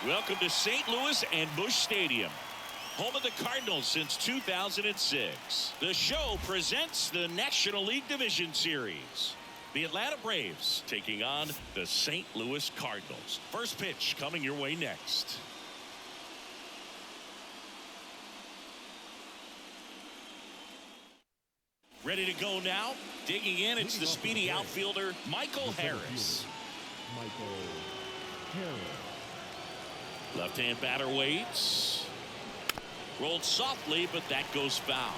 Welcome to St. Louis and Busch Stadium, home of the Cardinals since 2006. The show presents the National League Division Series. The Atlanta Braves taking on the St. Louis Cardinals. First pitch coming your way next. Ready to go now. Digging in, it's the speedy outfielder, Michael Harris. Left-hand batter waits. Rolled softly, but that goes foul.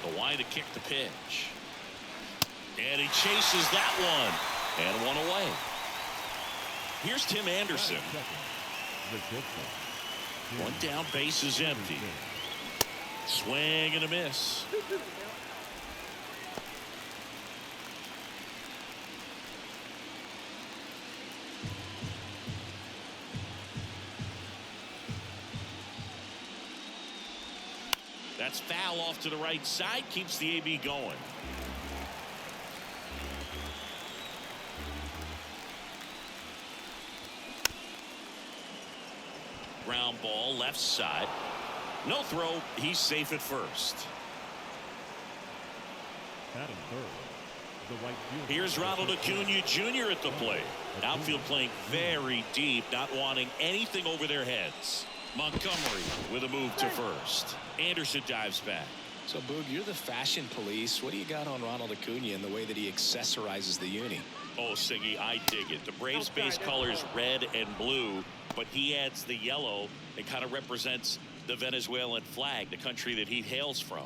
The line to kick the pitch. And he chases that one. And one away. Here's Tim Anderson. One down, base is empty. Swing and a miss. That's foul off to the right side, keeps the AB going. Ground ball left side. No throw, he's safe at first. Here's Ronald Acuna Jr. at the plate. Outfield playing very deep, not wanting anything over their heads. Montgomery with a move to first. Anderson dives back. So, Boog, you're the fashion police. What do you got on Ronald Acuna and the way that he accessorizes the uni? Oh, Siggy, I dig it. The Braves base colors red and blue, but he adds the yellow. It kind of represents the Venezuelan flag, the country that he hails from.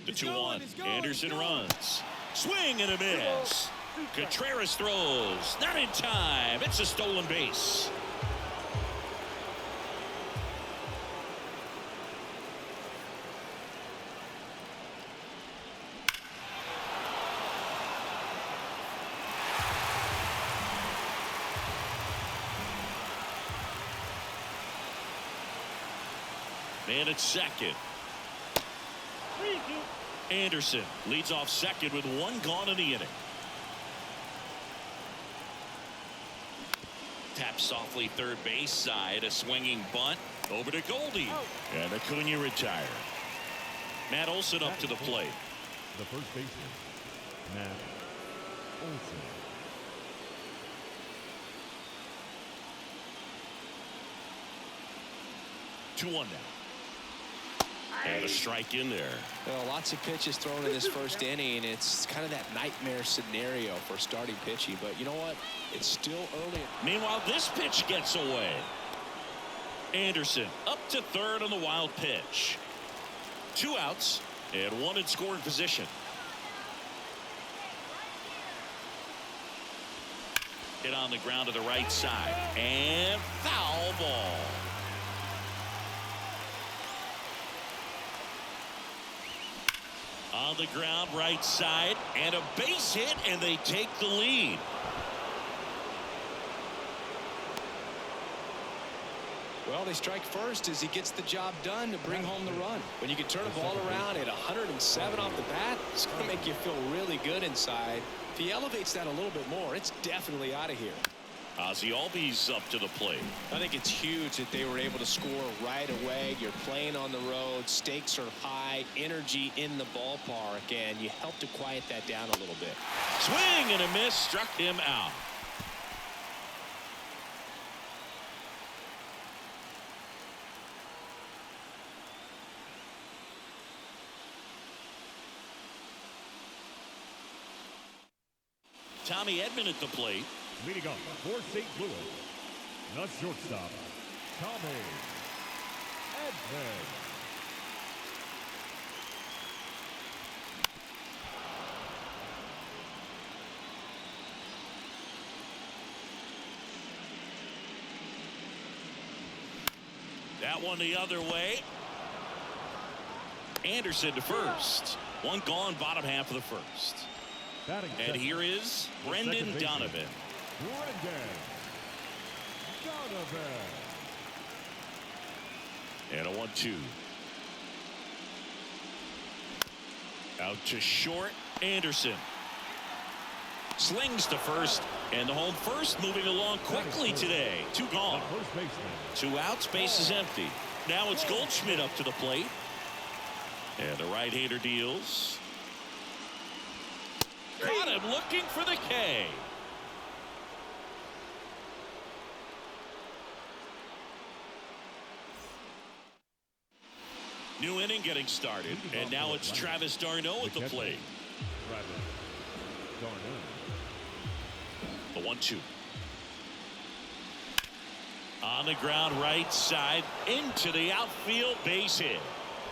The 2-1. Anderson runs. Swing and a miss. Contreras throws. Not in time. It's a stolen base. Man at second. Anderson leads off second with one gone in the inning. Tap softly third base side. A swinging bunt over to Goldie. And Acuna retired. Matt Olson up to the plate. The first baseman, Matt Olson. 2-1 now. And a strike in there. Well, lots of pitches thrown in this first inning. It's kind of that nightmare scenario for starting pitching. But you know what? It's still early. Meanwhile, this pitch gets away. Anderson up to third on the wild pitch. 2 outs and 1 in scoring position. Hit on the ground to the right side. And foul ball. On the ground right side and a base hit, and they take the lead. Well, they strike first as he gets the job done to bring home the run. When you can turn a ball around at 107 off the bat, it's going to make you feel really good inside. If he elevates that a little bit more, it's definitely out of here. Ozzie Albies up to the plate. I think it's huge that they were able to score right away. You're playing on the road. Stakes are high. Energy in the ballpark. And you help to quiet that down a little bit. Swing and a miss. Struck him out. Tommy Edman at the plate. Leading up for St. Louis, the shortstop, Tommy Edman. That one the other way. Anderson to first. One gone, bottom half of the first. And here is Brendan Donovan. And a 1-2. Out to short. Anderson Slings to first, and the home first moving along quickly today. 2 gone. First baseman. 2 outs, base is empty. Now it's Goldschmidt up to the plate. And the right-hander deals. Got him looking for the K. New inning getting started, and now it's Travis d'Arnaud at the plate. The 1-2. On the ground, right side, into the outfield, base hit.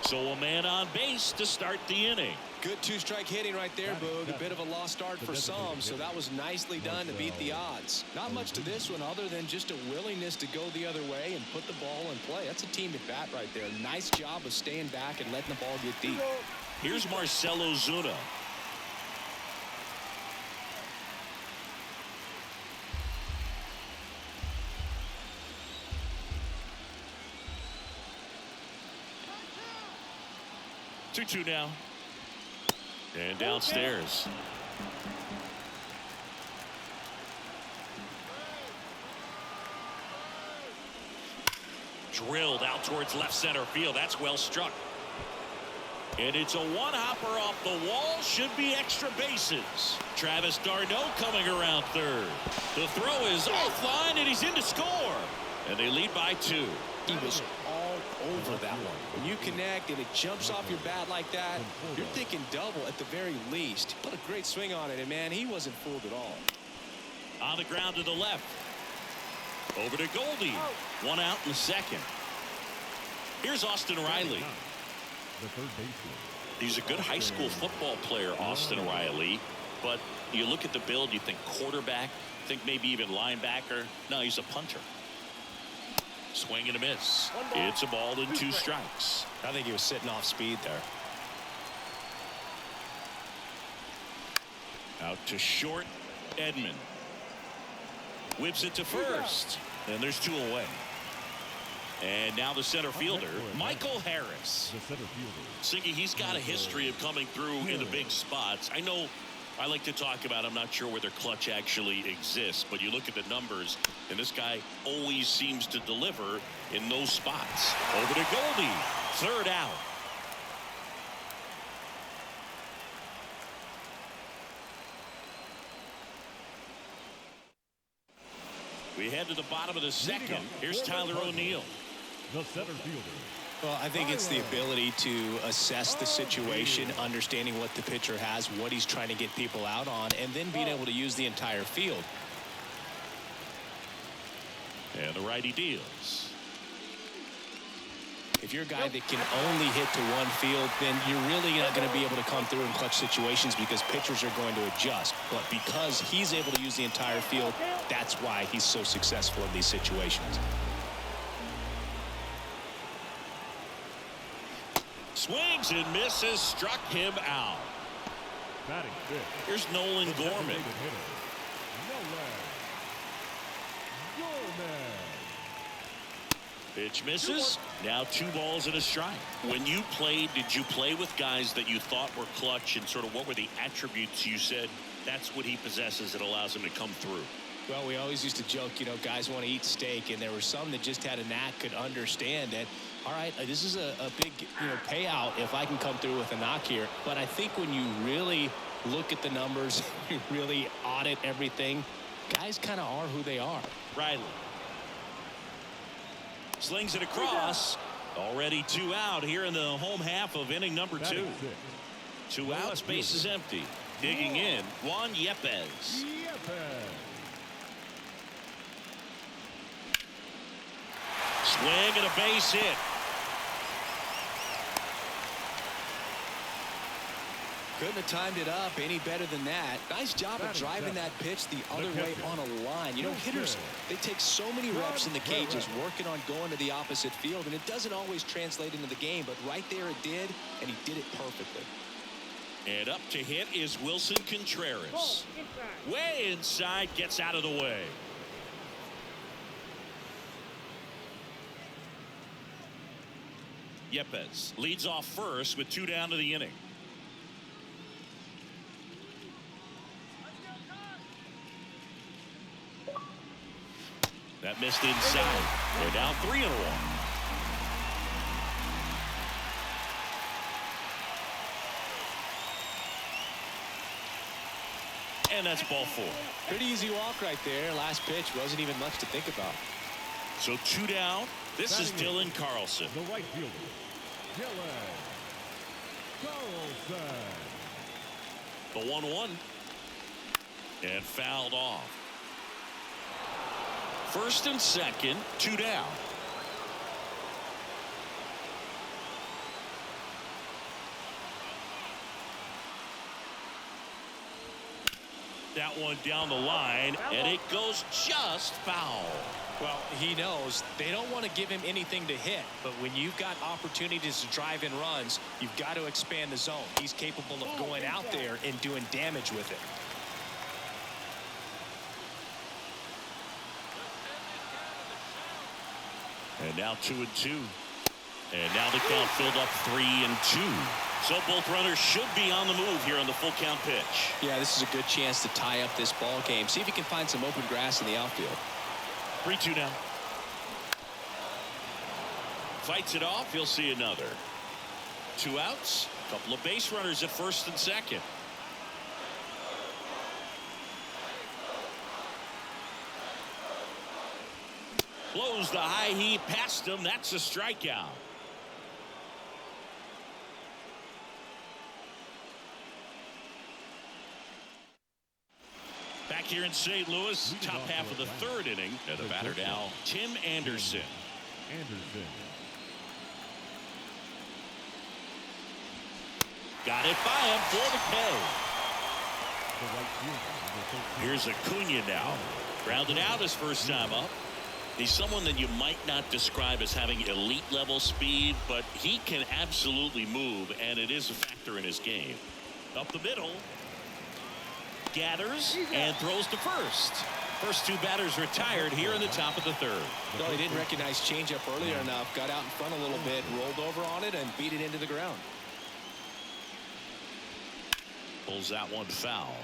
So a man on base to start the inning. Good 2-strike hitting right there, Boog. A bit of a lost start for some, so that was nicely done to beat the odds. Not much to this one other than just a willingness to go the other way and put the ball in play. That's a team at bat right there. Nice job of staying back and letting the ball get deep. Here's Marcell Ozuna. Two now. And downstairs. Drilled out towards left center field. That's well struck. And it's a one-hopper off the wall. Should be extra bases. Travis d'Arnaud coming around third. The throw is offline, and he's in to score. And they lead by 2. He was all over that one. When you connect and it jumps off your bat like that, you're thinking double at the very least. What a great swing on it, and man, he wasn't fooled at all. On the ground to the left. Over to Goldie. 1 out in the second. Here's Austin Riley. The third baseman. He's a good high school football player, Austin Riley. But you look at the build, you think quarterback, think maybe even linebacker. No, he's a punter. Swing and a miss. It's a ball and 2 strikes. I think he was sitting off speed there. Out to short, Edman. Whips it to first. And there's 2 away. And now the center fielder, Michael Harris. The center fielder. Singy, he's got a history of coming through in the big spots. I know I like to talk about, I'm not sure whether clutch actually exists, but you look at the numbers, and this guy always seems to deliver in those spots. Over to Goldie. 3rd out. We head to the bottom of the second. Here's Tyler O'Neill. The center fielder. Well, I think it's the ability to assess the situation, understanding what the pitcher has, what he's trying to get people out on, and then being able to use the entire field. And the righty deals. If you're a guy that can only hit to one field, then you're really not going to be able to come through in clutch situations because pitchers are going to adjust. But because he's able to use the entire field, that's why he's so successful in these situations. Swings and misses, struck him out. Batting 5th. Here's Nolan Gorman. Pitch misses. Now 2 balls and a strike. When you played, did you play with guys that you thought were clutch, and sort of what were the attributes you said that's what he possesses that allows him to come through? Well, we always used to joke, you know, guys want to eat steak, and there were some that just had a knack, could understand that, all right, this is a big, payout if I can come through with a knock here. But I think when you really look at the numbers, you really audit everything, guys kind of are who they are. Riley. Slings it across. Already 2 out here in the home half of inning number 2. 2 outs, base is empty. Digging in, Juan Yepez. Swing and a base hit. Couldn't have timed it up any better than that. Nice job of driving that pitch the other way on a line. You know, hitters, they take so many reps in the cages working on going to the opposite field, and it doesn't always translate into the game, but right there it did, and he did it perfectly. And up to hit is Wilson Contreras. Way inside, gets out of the way. Yepez leads off first with 2 down to the inning. That missed inside. They're down 3-1. And that's ball 4. Pretty easy walk right there. Last pitch wasn't even much to think about. So 2 down. This is Dylan Carlson. The right fielder, Dylan Carlson. The 1-1. And fouled off. First and second, 2 down. That one down the line, and it goes just foul. Well, he knows they don't want to give him anything to hit, but when you've got opportunities to drive in runs, you've got to expand the zone. He's capable of going out there and doing damage with it. And now 2-2. And now the count filled up 3-2. So both runners should be on the move here on the full count pitch. Yeah, this is a good chance to tie up this ball game. See if he can find some open grass in the outfield. 3-2 now. Fights it off. He'll see another. 2 outs. A couple of base runners at first and second. Blows the high heat past him. That's a strikeout. Back here in St. Louis, top half of the 3rd inning. And the batter now, Tim Anderson. Got it by him for the K. Here's Acuna now. Grounded out his first time up. He's someone that you might not describe as having elite level speed, but he can absolutely move, and it is a factor in his game. Up the middle. Gathers and throws to first. First 2 batters retired here in the top of the 3rd. Well, he didn't recognize changeup earlier enough. Got out in front a little bit, rolled over on it, and beat it into the ground. Pulls that one foul.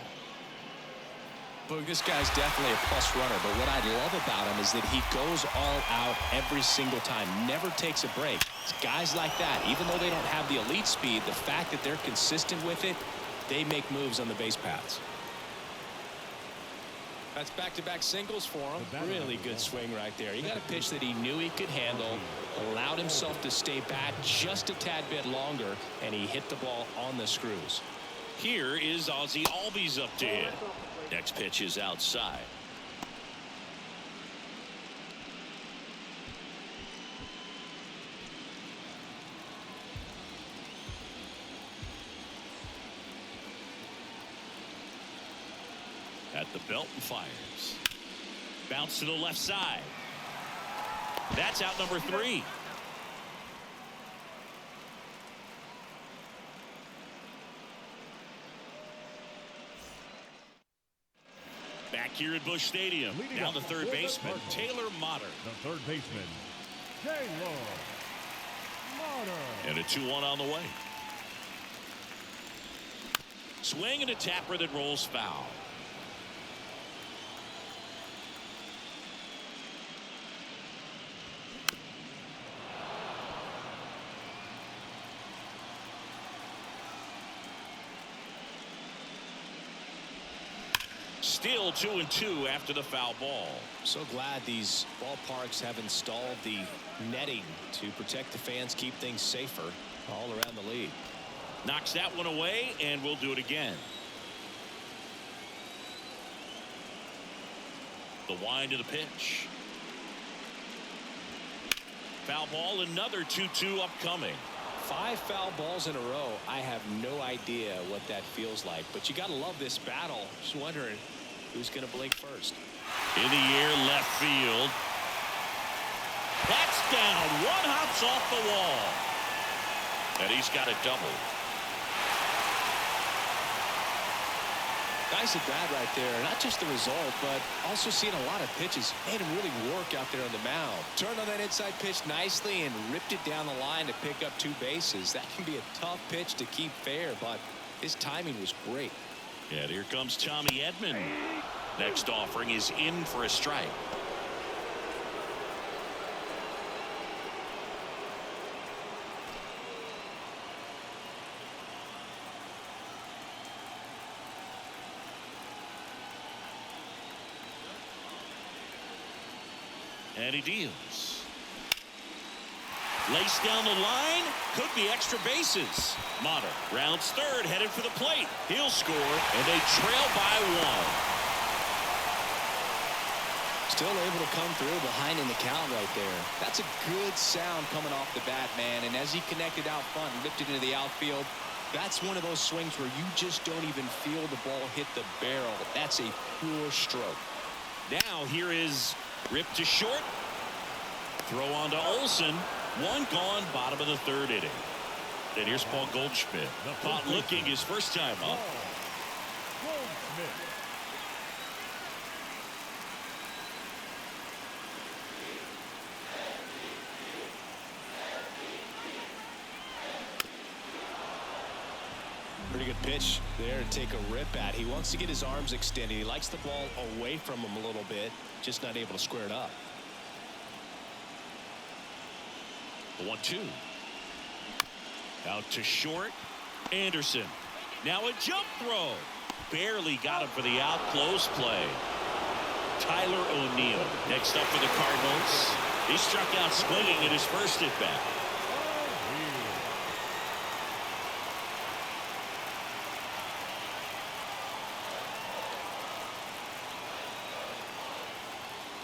Boog, this guy's definitely a plus runner, but what I love about him is that he goes all out every single time, never takes a break. It's guys like that, even though they don't have the elite speed, the fact that they're consistent with it, they make moves on the base paths. That's back-to-back singles for him. Really good swing right there. He got a pitch that he knew he could handle, allowed himself to stay back just a tad bit longer, and he hit the ball on the screws. Here is Ozzie Albies up to hit. Next pitch is outside. At the belt and fires. Bounce to the left side. That's out number 3. Back here at Busch Stadium. Down the third baseman, Taylor Motter. The third baseman, Taylor Motter. And a 2-1 on the way. Swing and a tapper that rolls foul. Still 2-2 after the foul ball. So glad these ballparks have installed the netting to protect the fans, keep things safer all around the league. Knocks that one away, and we'll do it again. The wind of the pitch. Foul ball, another 2-2 upcoming. 5 foul balls in a row. I have no idea what that feels like, but you got to love this battle. Just wondering who's going to blink first. In the air, left field. That's down. One hops off the wall. And he's got a double. Nice at bat right there. Not just the result, but also seeing a lot of pitches. Made him really work out there on the mound. Turned on that inside pitch nicely and ripped it down the line to pick up 2 bases. That can be a tough pitch to keep fair, but his timing was great. And here comes Tommy Edman. Next offering is in for a strike. And he deals. Lace down the line. Could be extra bases. Mata rounds third, headed for the plate. He'll score, and they trail by 1. Still able to come through behind in the count right there. That's a good sound coming off the bat, man. And as he connected out front and lifted into the outfield, that's one of those swings where you just don't even feel the ball hit the barrel. That's a pure stroke. Now here is ripped to short. Throw on to Olsen. 1 gone, bottom of the 3rd inning. Then here's Paul Goldschmidt. Caught looking his first time up. Pretty good pitch there to take a rip at. He wants to get his arms extended. He likes the ball away from him a little bit, just not able to square it up. The 1-2. Out to short. Anderson. Now a jump throw. Barely got him for the out. Close play. Tyler O'Neill next up for the Cardinals. He struck out swinging in his first at bat.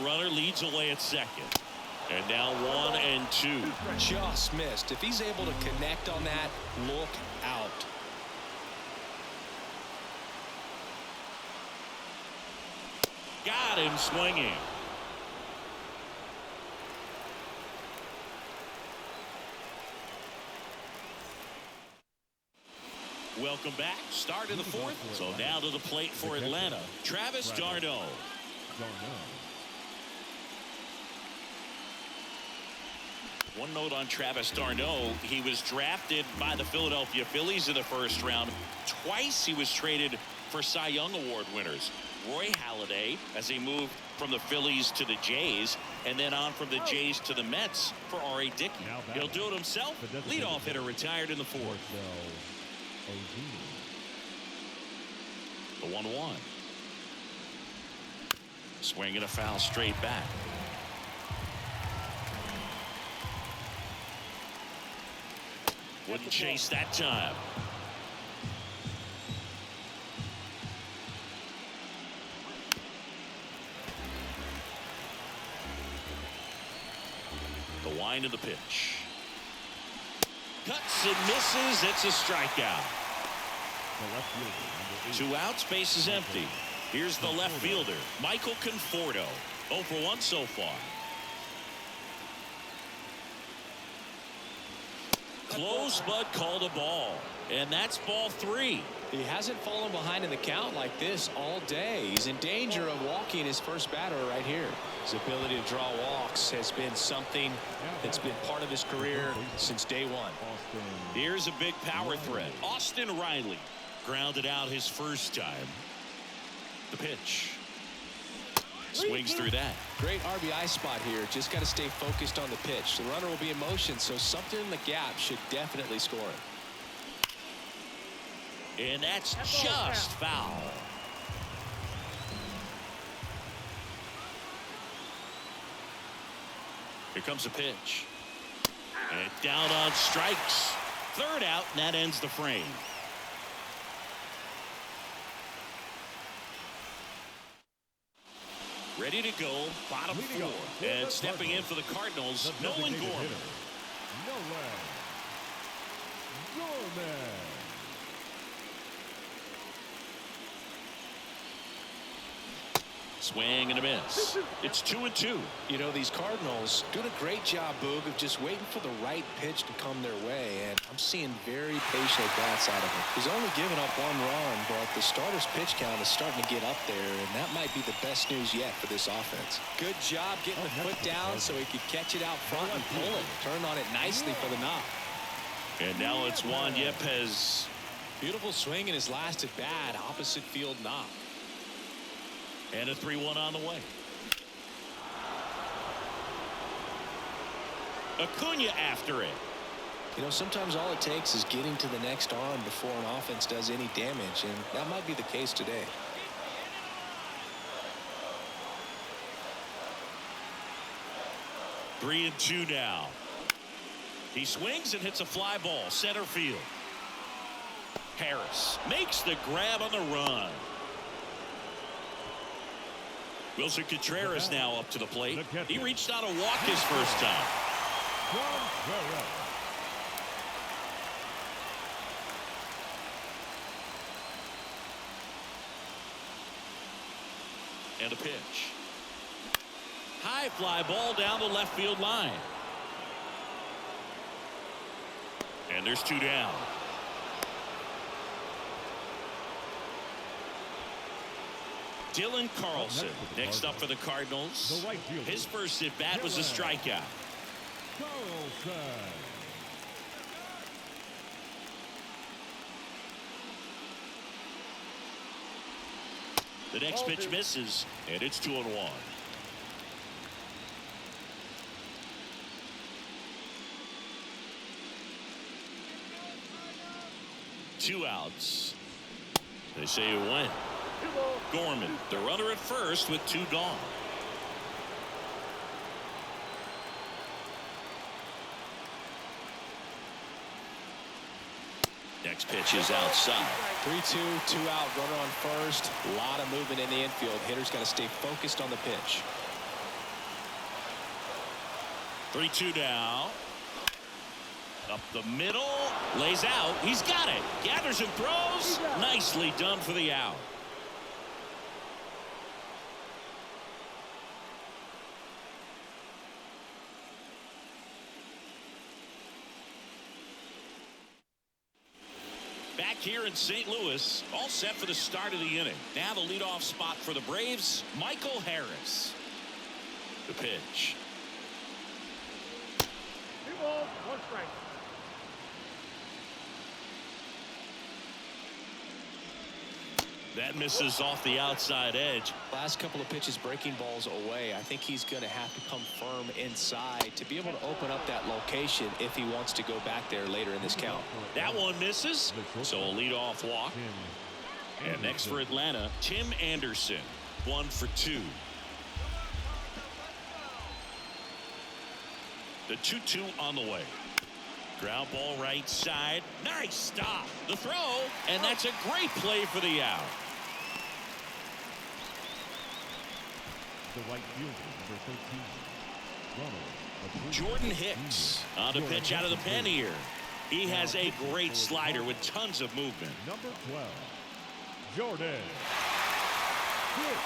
Runner leads away at second. And now 1 and 2. Just missed. If he's able to connect on that, look out. Got him swinging. Welcome back. Start of the 4th. So now to the plate for Atlanta. Travis d'Arnaud. One note on Travis d'Arnaud. He was drafted by the Philadelphia Phillies in the 1st round. Twice he was traded for Cy Young Award winners. Roy Halladay, as he moved from the Phillies to the Jays, and then on from the Jays to the Mets for R.A. Dickey. He'll do it himself. Leadoff hitter retired in the 4th. The 1-1. Swing and a foul straight back. Wouldn't chase that time. The wind of the pitch. Cuts and misses. It's a strikeout. 2 outs, base is empty. Here's the left fielder, Michael Conforto. 0 for 1 so far. Close, but called a ball. And that's ball 3. He hasn't fallen behind in the count like this all day. He's in danger of walking his first batter right here. His ability to draw walks has been something that's been part of his career since day 1. Here's a big power threat. Austin Riley grounded out his first time. The pitch. Swings through that. Great RBI spot here. Just got to stay focused on the pitch. The runner will be in motion, so something in the gap should definitely score it. And that's just foul. Here comes a pitch. And down on strikes. 3rd out, and that ends the frame. Ready to go, bottom 4. And stepping in for the Cardinals, Nolan Gorman. Swing and a miss. It's 2-2. You know, these Cardinals doing a great job, Boog, of just waiting for the right pitch to come their way, and I'm seeing very patient bats out of him. He's only given up 1 run, but the starter's pitch count is starting to get up there, and that might be the best news yet for this offense. Good job getting the foot down so he could catch it out front and pull it. Turned on it nicely for the knock. And now it's Juan Yepez. Beautiful swing in his last at bat, opposite field knock. And a 3-1 on the way. Acuna after it. You know, sometimes all it takes is getting to the next arm before an offense does any damage, and that might be the case today. 3-2 now. He swings and hits a fly ball center field. Harris makes the grab on the run. Wilson Contreras now up to the plate. He reached out a walk his first time. And a pitch. High fly ball down the left field line. And there's 2 down. Dylan Carlson next up for the Cardinals. His first at bat was a strikeout. The next pitch misses, and it's 2-1. 2 outs. They say it went. Gorman, the runner at first with 2 gone. Next pitch is outside. 3-2, 2 out, runner on first. A lot of movement in the infield. Hitter's got to stay focused on the pitch. 3-2 now. Up the middle, lays out. He's got it. Gathers and throws. Nicely done for the out. Back here in St. Louis, all set for the start of the inning. Now the leadoff spot for the Braves, Michael Harris. The pitch. 2 balls, 1 strike. That misses off the outside edge. Last couple of pitches breaking balls away. I think he's going to have to come firm inside to be able to open up that location if he wants to go back there later in this count. That one misses, so a leadoff walk. And next for Atlanta, Tim Anderson, 1 for 2. The 2-2 on the way. Ground ball right side. Nice stop. The throw, and that's a great play for the out. The right fielder, number 13, Jordan Hicks on the pitch out of the pen here. He has a great slider with tons of movement. Number 12, Jordan Hicks.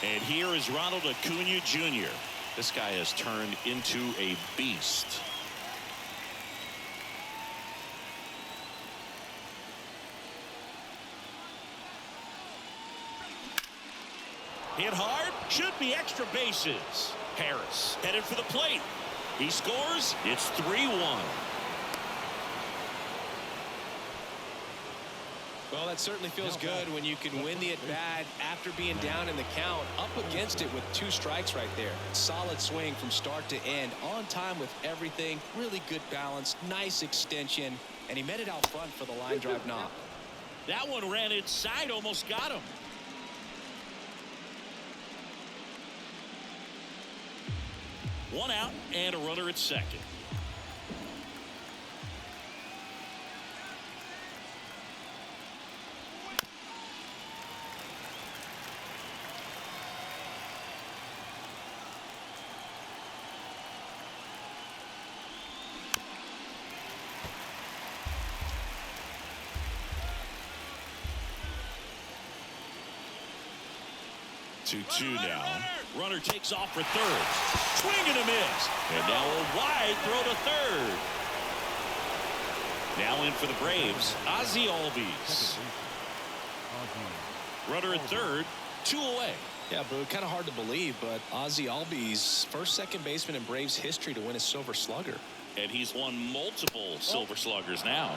And here is Ronald Acuna Jr. This guy has turned into a beast. Hit hard, should be extra bases. Harris headed for the plate. He scores. It's 3-1. Well, that certainly feels good when you can win the at-bat after being down in the count, up against it with 2 strikes right there. Solid swing from start to end, on time with everything, really good balance, nice extension, and he met it out front for the line drive knock. That one ran inside, almost got him. One out and a runner at second. Two now. Runner takes off for third. Swing and a miss. And now a wide throw to third. Now in for the Braves, Ozzie Albies. Runner at third, 2 away. Yeah, Boo, kind of hard to believe, but Ozzie Albies, first second baseman in Braves history to win a Silver Slugger. And he's won multiple Silver Sluggers now.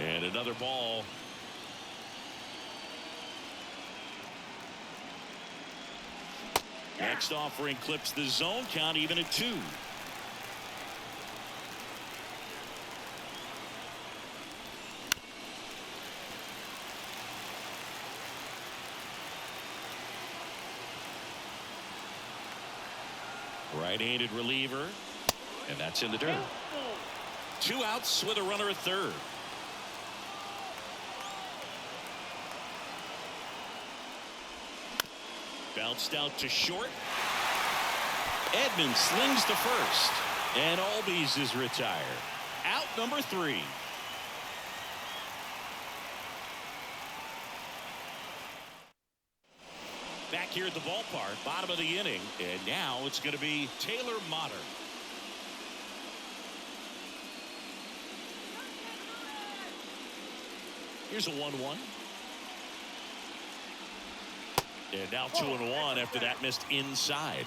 And another ball. Next offering clips the zone count even at 2. Right-handed reliever. And that's in the dirt. 2 outs with a runner at third. Bounced out to short. Edman slings to first. And Albies is retired. Out number 3. Back here at the ballpark, bottom of the inning. And now it's going to be Taylor Motter. Here's a 1-1. And now 2-1 after that missed inside.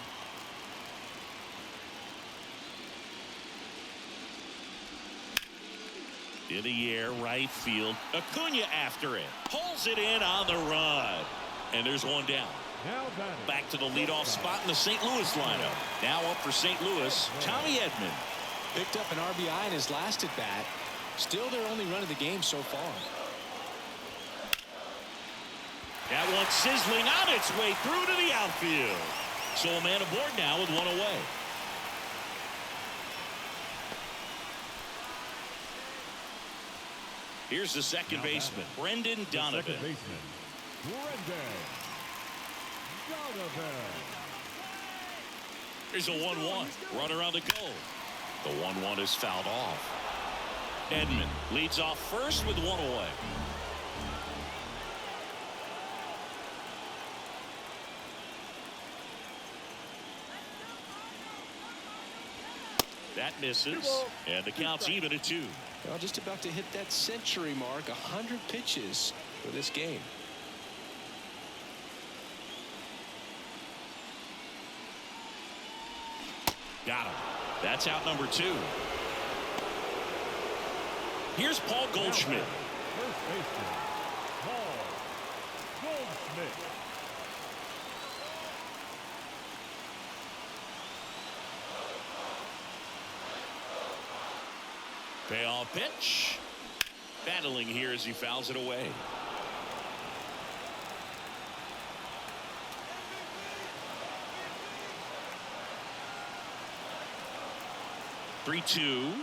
In the air, right field. Acuna after it. Pulls it in on the run. And there's one down. Back to the leadoff spot in the St. Louis lineup. Now up for St. Louis, Tommy Edman. Picked up an RBI in his last at bat. Still their only run of the game so far. That one sizzling on its way through to the outfield. So a man aboard now with 1 away. Here's the second baseman, Brendan Donovan. Second baseman, Brendan Donovan. Here's a 1-1. Runner on the go. The 1-1 is fouled off. Edman leads off first with 1 away. That misses, and the count's even at 2. Well, just about to hit that century mark. 100 pitches for this game. Got him. That's out number 2. Here's Paul Goldschmidt. First baseman, Paul Goldschmidt. Payoff pitch. Battling here as he fouls it away. (3-2)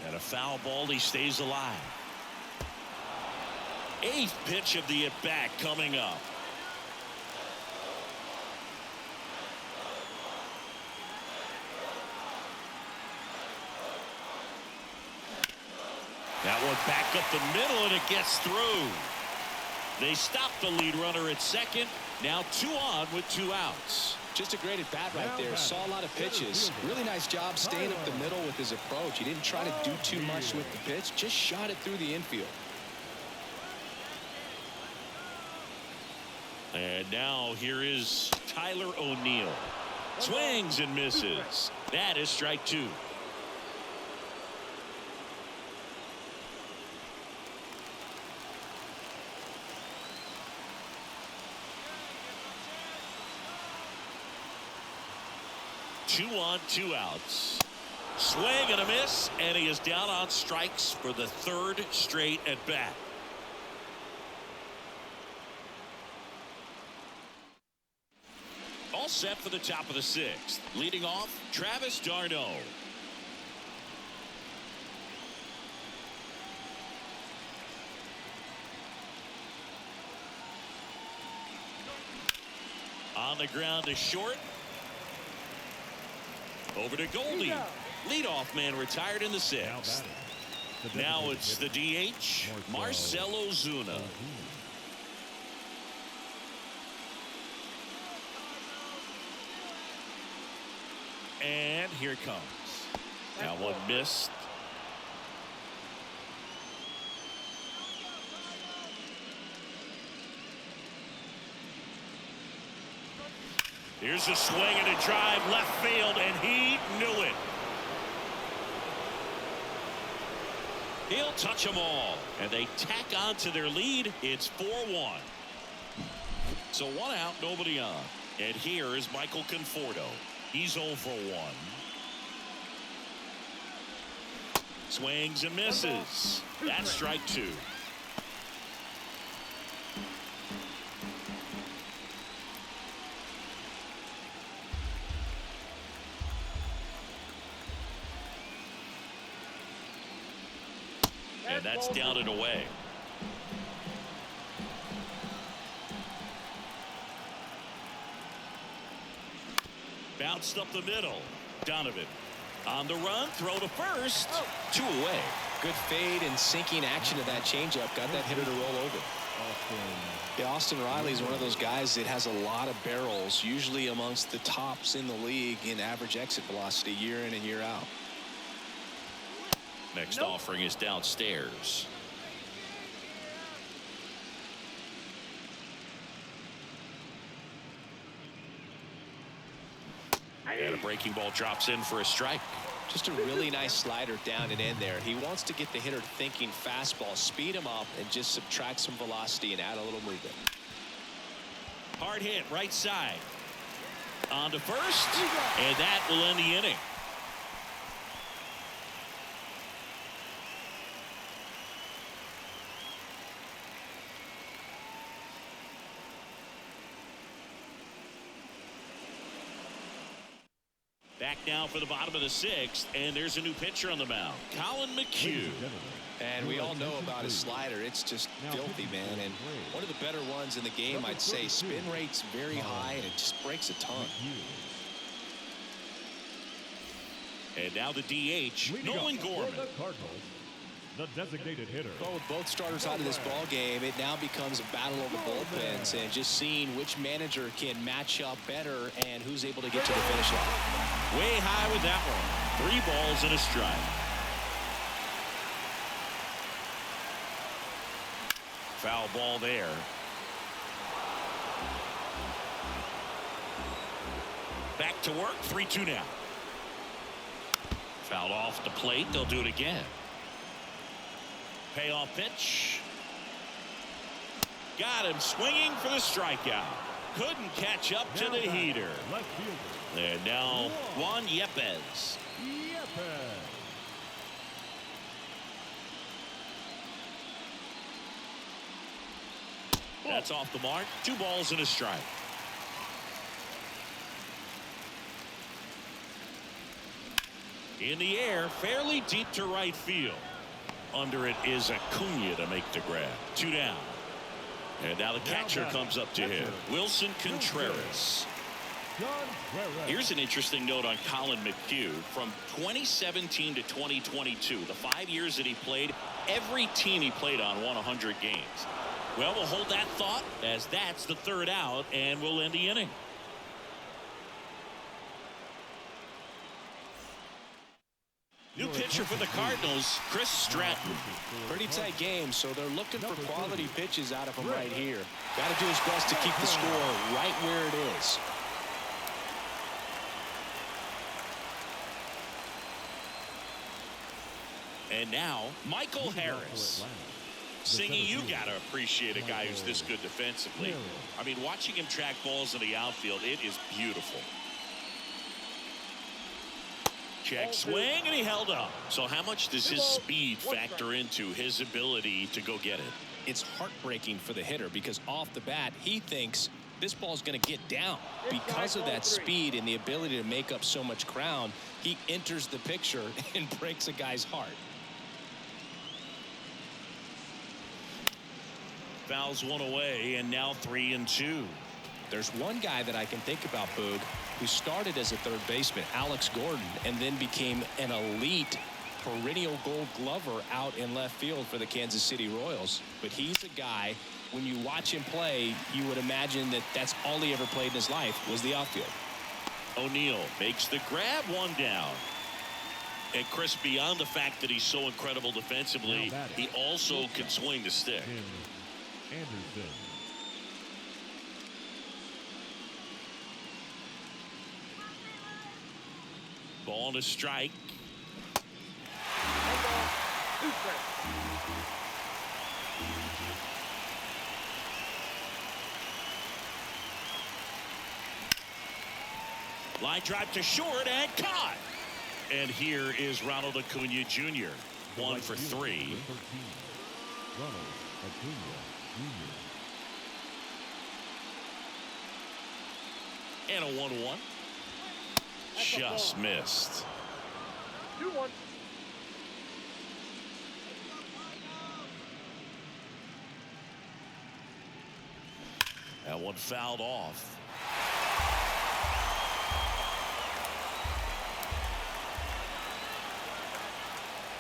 and a foul ball. He stays alive. 8th pitch of the at-bat coming up. That one back up the middle, and it gets through. They stop the lead runner at second. Now 2 on with 2 outs. Just a great at bat right there. Saw a lot of pitches. Really nice job staying up the middle with his approach. He didn't try to do too much with the pitch. Just shot it through the infield. And now here is Tyler O'Neill. Swings and misses. That is strike 2. Two on, 2 outs. Swing and a miss, and he is down on strikes for the 3rd straight at bat. All set for the top of the 6th. Leading off, Travis d'Arnaud. On the ground to short. Over to Goldie. Leadoff man retired in the 6th. Now it's the DH, Marcell Ozuna. And here it comes. Now one missed. Here's a swing and a drive left field, and he knew it. He'll touch them all, and they tack on to their lead. It's 4-1. So 1 out, nobody on. And here is Michael Conforto. He's 0 for 1. Swings and misses. That's strike 2. That's down and away. Bounced up the middle. Donovan on the run, throw to first. 2 away. Good fade and sinking action of that changeup. Got that hitter to roll over. Yeah, Austin Riley is one of those guys that has a lot of barrels, usually amongst the tops in the league in average exit velocity year in and year out. Next offering is downstairs. And a breaking ball drops in for a strike. Just a really nice slider down and in there. He wants to get the hitter thinking fastball, speed him up, and just subtract some velocity and add a little movement. Hard hit right side. On to first, and that will end the inning. Back now for the bottom of the 6th, and there's a new pitcher on the mound, Colin McHugh. And we all know about his slider. It's just filthy, man. And one of the better ones in the game, I'd say. Spin rate's very high, and it just breaks a ton. And now the DH, Nolan Gorman. The designated hitter. Well, with both starters out of this ball game, it now becomes a battle of the bullpens, and just seeing which manager can match up better and who's able to get to the finish line. Way high with that one. 3 balls and a strike. Foul ball there. Back to work. 3-2 now. Fouled off the plate. They'll do it again. Payoff pitch. Got him swinging for the strikeout. Couldn't catch up to the heater. And now Juan Yepez. That's off the mark. 2 balls and a strike. In the air, fairly deep to right field. Under it is Acuna to make the grab. 2 down. And now the catcher comes up to him, Wilson Contreras. Here's an interesting note on Colin McHugh. From 2017 to 2022, the 5 years that he played, every team he played on won 100 games. Well, we'll hold that thought as that's the 3rd out, and we'll end the inning. New pitcher for the Cardinals, Chris Stratton. Pretty tight game, so they're looking for quality pitches out of him right here. Got to do his best to keep the score right where it is. And now, Michael Harris. Singing, you got to appreciate a guy who's this good defensively. I mean, watching him track balls in the outfield, it is beautiful. Check swing, and he held up. So how much does his speed factor into his ability to go get it? It's heartbreaking for the hitter because off the bat, he thinks this ball's going to get down. Because of that speed and the ability to make up so much ground, he enters the picture and breaks a guy's heart. Fouls one away, and now 3-2. There's one guy that I can think about, Boog, who started as a third baseman, Alex Gordon, and then became an elite perennial Gold Glover out in left field for the Kansas City Royals. But he's a guy, when you watch him play, you would imagine that that's all he ever played in his life was the outfield. O'Neill makes the grab, 1 down. And Chris, beyond the fact that he's so incredible defensively, he also can swing the stick. Anderson. Ball and a strike. Line drive to short and caught. And here is Ronald Acuna Jr. 1 for 3. Ronald Acuna Jr. And a 1-1. Just missed. 2-1. That one fouled off.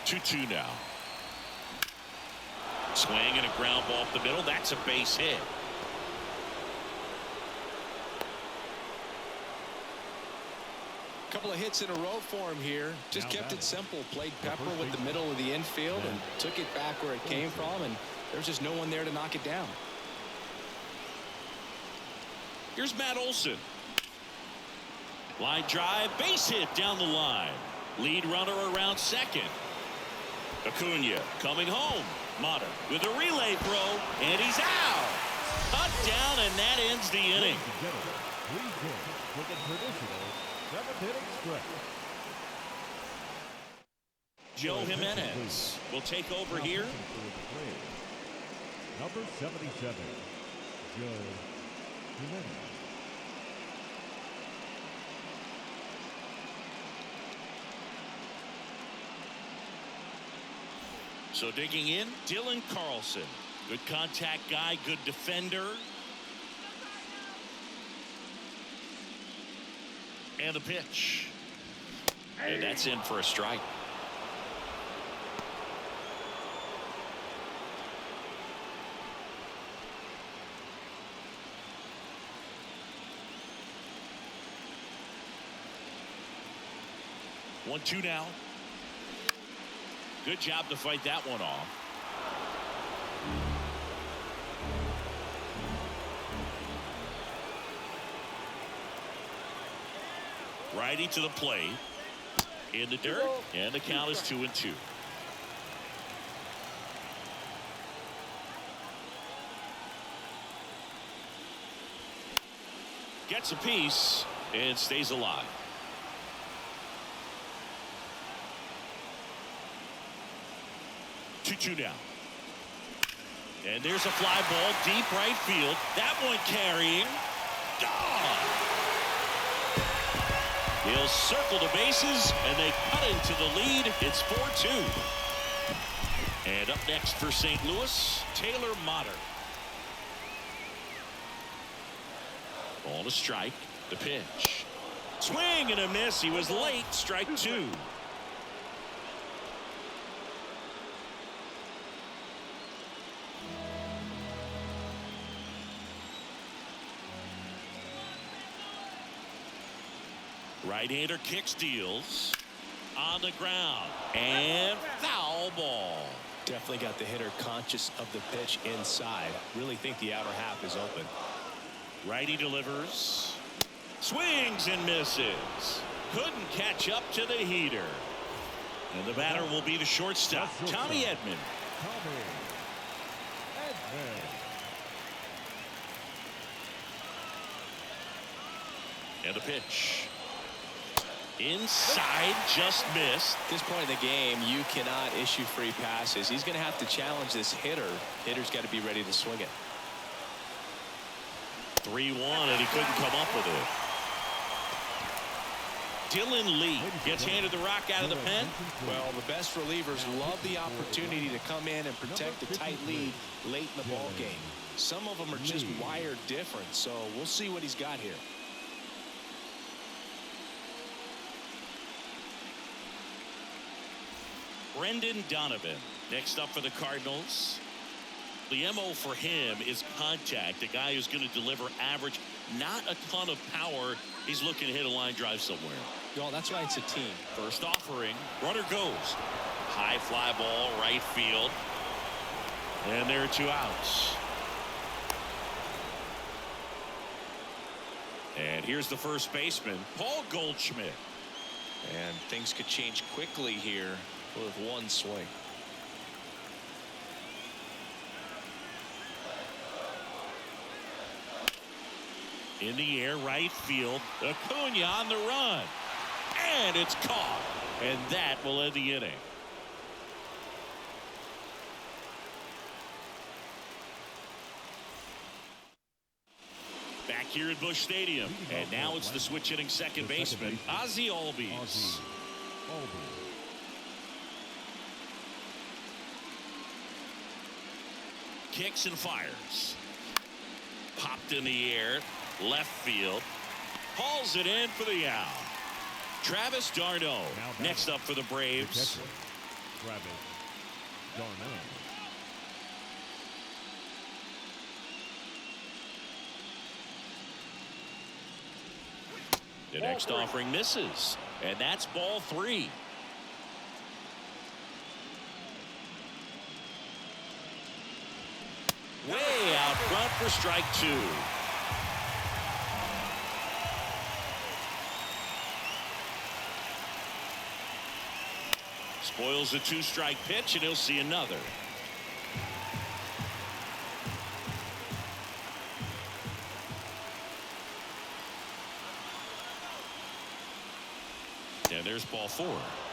Two now. Swing and a ground ball up the middle. That's a base hit. Couple of hits in a row for him here. Just kept it simple. Played pepper with the middle of the infield and took it back where it came from, and there's just no one there to knock it down. Here's Matt Olson. Line drive, base hit down the line. Lead runner around second. Acuna coming home. Motta with a relay throw, and he's out. Cut down, and that ends the inning. With the traditional seventh-inning stretch. Joe Jimenez will take over here. Number 77, Joe Jimenez. So digging in, Dylan Carlson. Good contact guy, good defender. And the pitch. And that's in for a strike. One-two now. Good job to fight that one off. Righty to the plate. In the dirt. And the count is 2-2. Gets a piece and stays alive. Two down. And there's a fly ball deep right field. That one carrying. Gone. He'll circle the bases, and they cut into the lead. It's 4-2. And up next for St. Louis, Taylor Motter. Ball to strike. The pitch. Swing and a miss. He was late. Strike two. Right-hander kicks, deals on the ground, and foul ball. Definitely got the hitter conscious of the pitch inside. Really think the outer half is open. Righty delivers, swings and misses. Couldn't catch up to the heater. And the batter will be the shortstop, Tommy Edman. And the pitch. Inside, just missed. At this point in the game, you cannot issue free passes. He's going to have to challenge this hitter. Hitter's got to be ready to swing it. 3-1, and he couldn't come up with it. Dylan Lee gets handed the rock out of the pen. Well, the best relievers love the opportunity to come in and protect the tight lead late in the ball game. Some of them are just wired different, so we'll see what he's got here. Brendan Donovan next up for the Cardinals. The MO for him is contact. A guy who's going to deliver average, not a ton of power. He's looking to hit a line drive somewhere. Well, that's why it's a team. First offering, runner goes. High fly ball, right field. And there are 2 outs. And here's the first baseman, Paul Goldschmidt. And things could change quickly here with one swing. In the air, right field. Acuna on the run. And it's caught. And that will end the inning. Back here at Busch Stadium. And now it's the switch hitting second baseman, Ozzie Albies. Kicks and fires. Popped in the air. Left field. Hauls it in for the out. Travis d'Arnaud next up for the Braves. Travis d'Arnaud. The next offering misses, and that's ball 3. Way out front for strike 2. Spoils a 2-strike pitch, and he'll see another. And there's ball 4.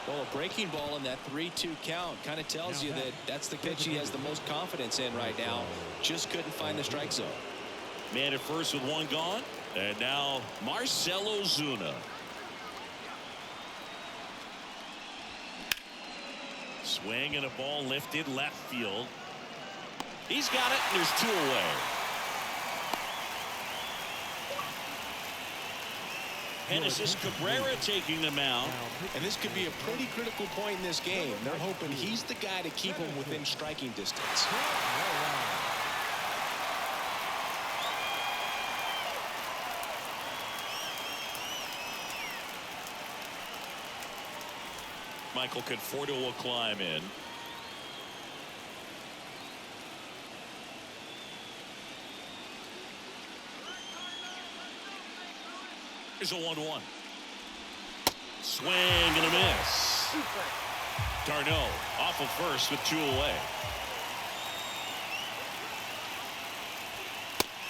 Well, a breaking ball in that 3-2 count kind of tells you that that's the pitch he has the most confidence in right now. Just couldn't find the strike zone. Man at first with 1 gone. And now Marcell Ozuna. Swing and a ball lifted left field. He's got it, and there's 2 away. Genesis Cabrera taking the mound. And this could be a pretty critical point in this game. They're hoping he's the guy to keep them within striking distance. Michael Conforto will climb in. Here's a 1-1. Swing and a miss. d'Arnaud off of first with 2 away.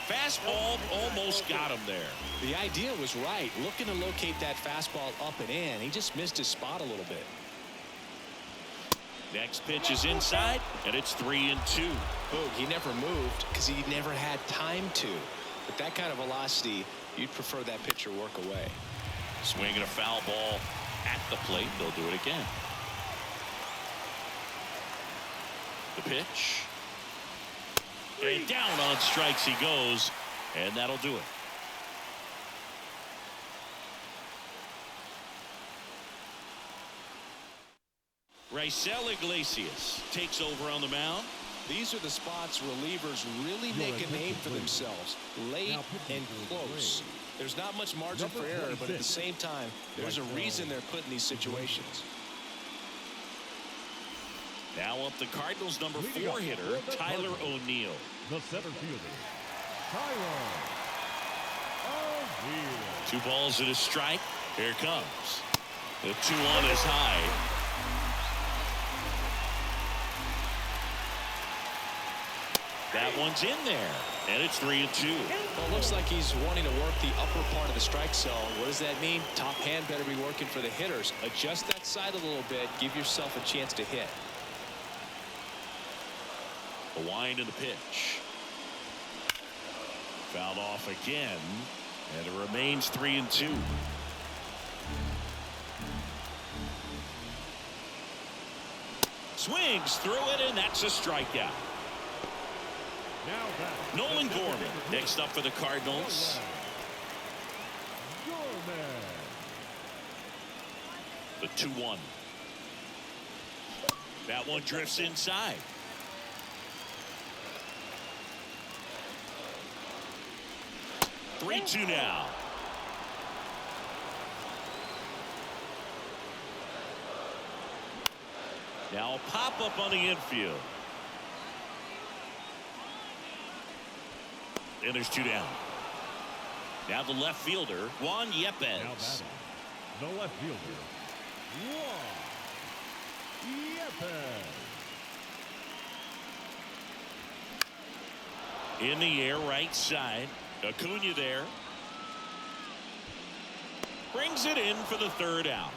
Fastball almost got him there. The idea was right. Looking to locate that fastball up and in. He just missed his spot a little bit. Next pitch is inside, and it's 3-2. Boog, he never moved because he never had time to. With that kind of velocity, you'd prefer that pitcher work away. Swinging a foul ball at the plate. They'll do it again. The pitch. And down on strikes he goes, and that'll do it. Raisel Iglesias takes over on the mound. These are the spots relievers really make a name for themselves. Late and close. There's not much margin for error, but at the same time, there's a reason they're put in these situations. Now up the Cardinals' number 4 hitter, Tyler O'Neill. The center fielder, Tyler O'Neill. 2 balls and a strike. Here it comes. The 2-1 is high. That one's in there, and it's 3-2. Well, it looks like he's wanting to work the upper part of the strike zone. What does that mean? Top hand better be working for the hitters. Adjust that side a little bit. Give yourself a chance to hit. A wind in the pitch. Fouled off again, and it remains 3-2. Swings through it, and that's a strikeout. Nolan Gorman next up for the Cardinals. The 2-1. That one drifts inside. Three-2 now. Now a pop-up on the infield. And there's 2 down. Now the left fielder, Juan Yepez. The left fielder, Juan Yepez. In the air, right side. Acuna there. Brings it in for the 3rd out.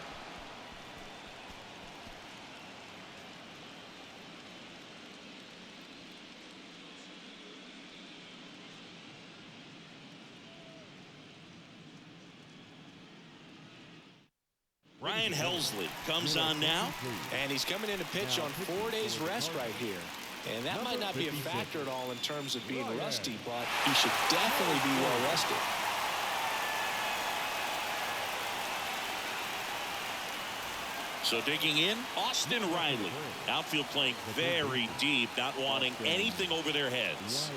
Ryan Helsley comes on now. And he's coming in to pitch on 4 days rest right here. And that might not be a 56. factor at all in terms of being rusty, but he should definitely be well rested. So digging in, Austin Riley. Outfield playing very deep, not wanting anything over their heads.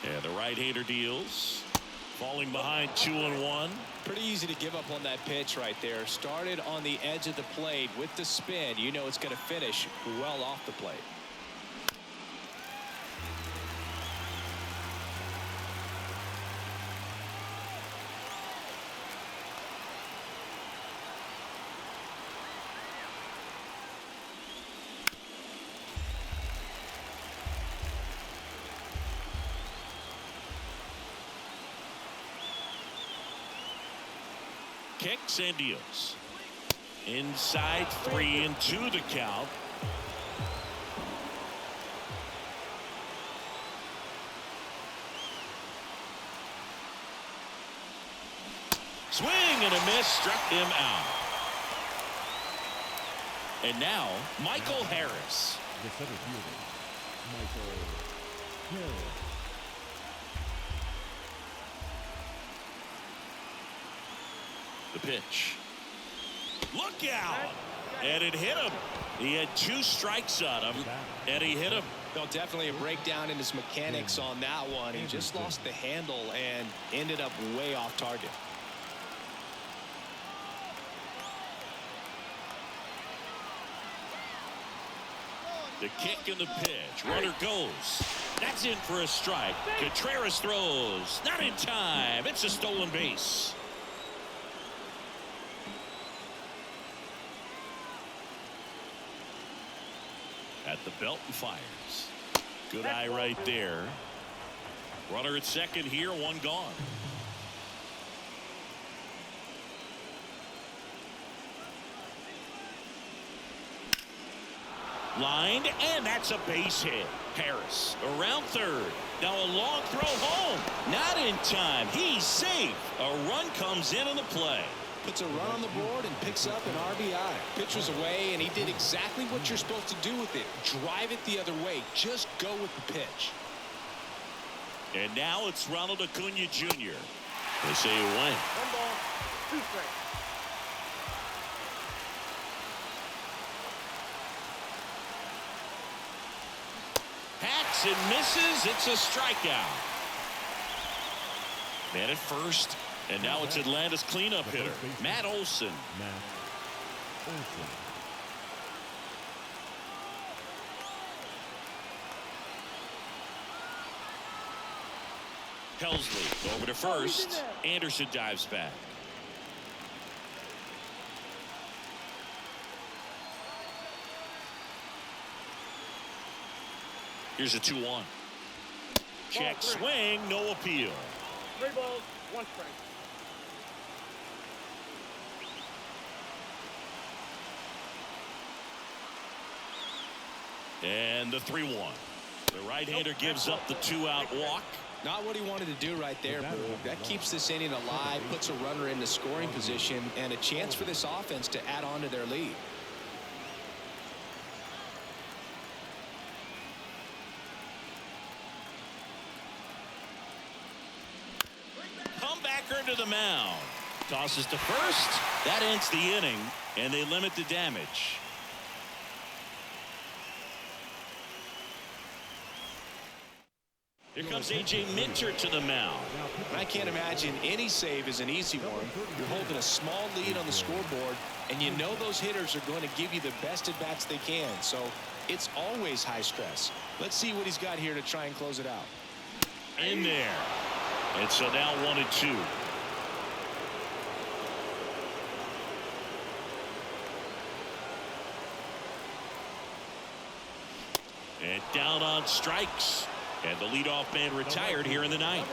And the right-hander deals. Falling behind 2-1. Pretty easy to give up on that pitch right there. Started on the edge of the plate with the spin. You know it's going to finish well off the plate. Kicks and deals. Inside 3-2 the count. Swing and a miss, struck him out. And now Michael Harris. The center fielder, Michael Harris. The pitch. Look out! And it hit him. He had 2 strikes on him, and he hit him. Well, definitely a breakdown in his mechanics on that one. He just lost the handle and ended up way off target. The kick and the pitch. Runner goes. That's in for a strike. Contreras throws. Not in time. It's a stolen base. At the belt and fires. Good eye right there. Runner at second here, 1 gone. Lined, and that's a base hit. Harris around third. Now a long throw home. Not in time. He's safe. A run comes in on the play. Puts a run on the board and picks up an RBI. Pitcher's away, and he did exactly what you're supposed to do with it. Drive it the other way. Just go with the pitch. And now it's Ronald Acuna Jr. They say he went. 1 ball, 2 strikes. Hacks and misses. It's a strikeout. Man at first. And now it's Atlanta's cleanup hitter, Matt Olson. Matt Olson. Helsley over to first. Anderson dives back. Here's a 2-1. Check swing, no appeal. 3 balls, 1 strike. And the 3-1. The right-hander gives up the 2-out walk. Not what he wanted to do right there, Boog. That keeps this inning alive, puts a runner in the scoring position, and a chance for this offense to add on to their lead. Comebacker to the mound. Tosses to first. That ends the inning, and they limit the damage. Here comes A.J. Minter to the mound. I can't imagine any save is an easy one. You're holding a small lead on the scoreboard, and you know those hitters are going to give you the best at-bats they can. So it's always high stress. Let's see what he's got here to try and close it out. In there. And so now 1-2. And down on strikes. And the leadoff man retired here in the ninth.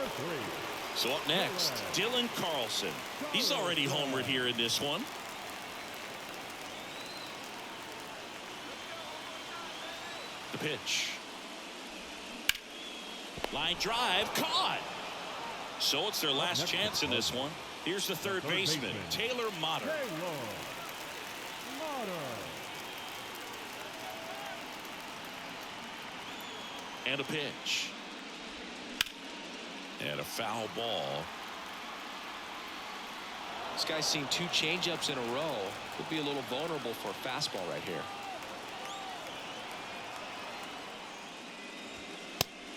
So up next, Dylan Carlson. He's already homered here in this one. The pitch. Line drive, caught. So it's their last chance in this one. Here's the third baseman, Taylor Motter. Taylor Motter. And a pitch. And a foul ball. This guy's seen 2 changeups in a row. Could be a little vulnerable for a fastball right here.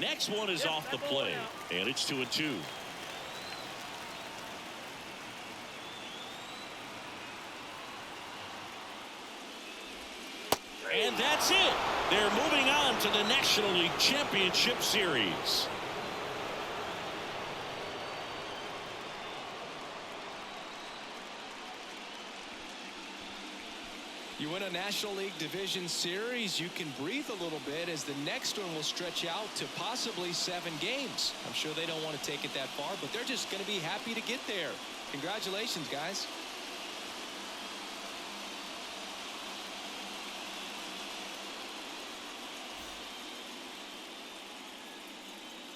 Next one is off the plate, and it's 2-2. And that's it. They're moving on to the National League Championship Series. You win a National League Division Series, you can breathe a little bit as the next one will stretch out to possibly 7 games. I'm sure they don't want to take it that far, but they're just going to be happy to get there. Congratulations, guys.